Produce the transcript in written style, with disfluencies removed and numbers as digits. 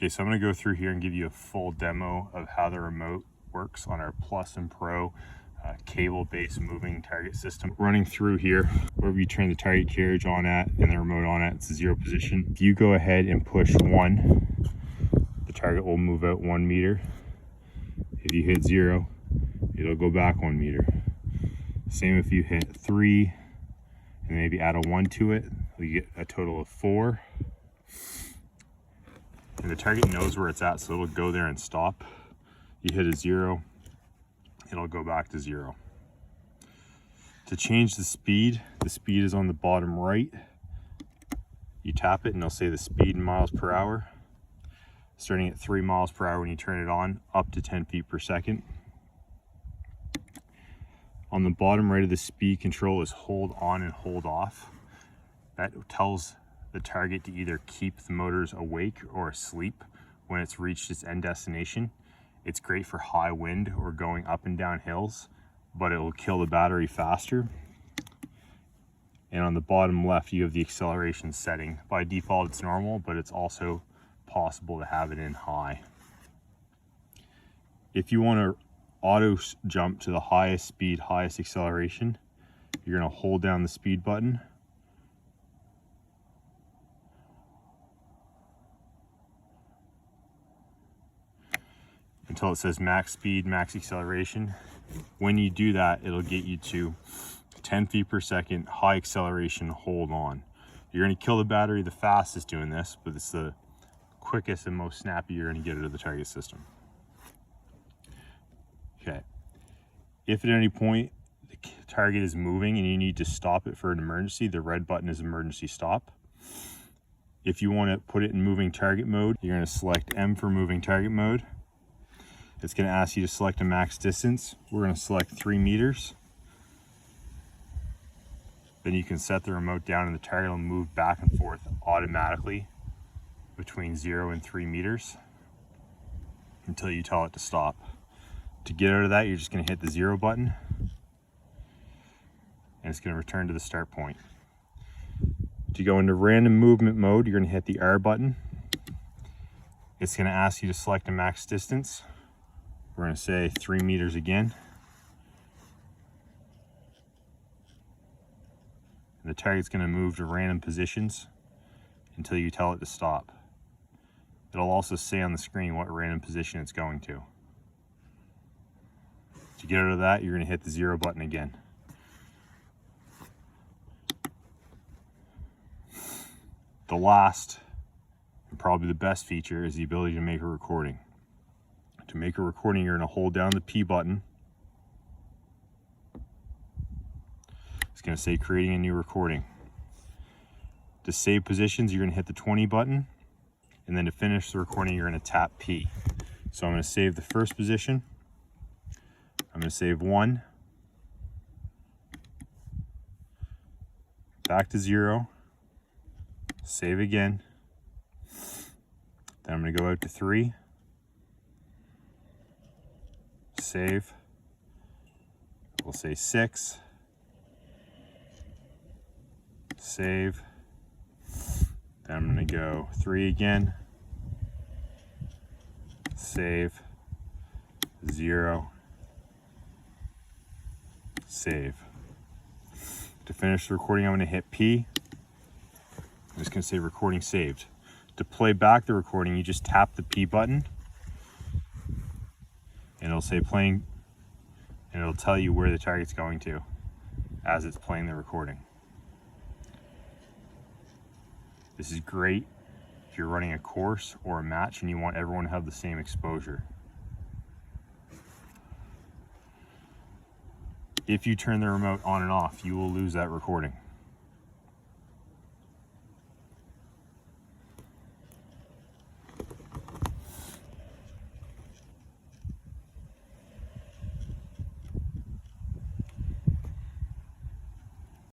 Okay, so I'm going to go through here and give you a full demo of how the remote works on our Plus and Pro cable-based moving target system. Running through here, wherever you turn the target carriage on at and the remote on at, it's a 0 position. If you go ahead and push 1, the target will move out 1 meter. If you hit 0, it'll go back 1 meter. Same if you hit 3 and maybe add a 1 to it, you get a total of 4. And the target knows where it's at, so it'll go there and stop. You hit a 0, it'll go back to 0. To change the speed is on the bottom right. You tap it and it'll say the speed in miles per hour. Starting at 3 miles per hour when you turn it on, up to 10 feet per second. On the bottom right of the speed control is hold on and hold off. That tells the target to either keep the motors awake or asleep when it's reached its end destination. It's great for high wind or going up and down hills, but it will kill the battery faster. And on the bottom left, you have the acceleration setting. By default, it's normal, but it's also possible to have it in high. If you want to auto jump to the highest speed, highest acceleration, you're going to hold down the speed button. Until it says max speed, max acceleration. When you do that, it'll get you to 10 feet per second, high acceleration, hold on. You're gonna kill the battery the fastest doing this, but it's the quickest and most snappy you're gonna get it to the target system. Okay, if at any point the target is moving and you need to stop it for an emergency, the red button is emergency stop. If you wanna put it in moving target mode, you're gonna select M for moving target mode. It's going to ask you to select a max distance. We're going to select 3 meters. Then you can set the remote down and the target will move back and forth automatically between 0 and 3 meters until you tell it to stop. To get out of that, you're just going to hit the 0 button and it's going to return to the start point. To go into random movement mode, you're going to hit the R button. It's going to ask you to select a max distance. We're going to say 3 meters again. And the target's going to move to random positions until you tell it to stop. It'll also say on the screen what random position it's going to. To get out of that, you're going to hit the 0 button again. The last, and probably the best feature, is the ability to make a recording. To make a recording, you're going to hold down the P button. It's going to say creating a new recording. To save positions, you're going to hit the 20 button. And then to finish the recording, you're going to tap P. So I'm going to save the first position. I'm going to save 1. Back to 0. Save again. Then I'm going to go out to 3. Save. We'll say 6. Save. Then I'm going to go 3 again. Save. 0. Save. To finish the recording, I'm going to hit P. I'm just going to say recording saved. To play back the recording, you just tap the P button. And it'll say playing, and it'll tell you where the target's going to as it's playing the recording. This is great if you're running a course or a match and you want everyone to have the same exposure. If you turn the remote on and off, you will lose that recording.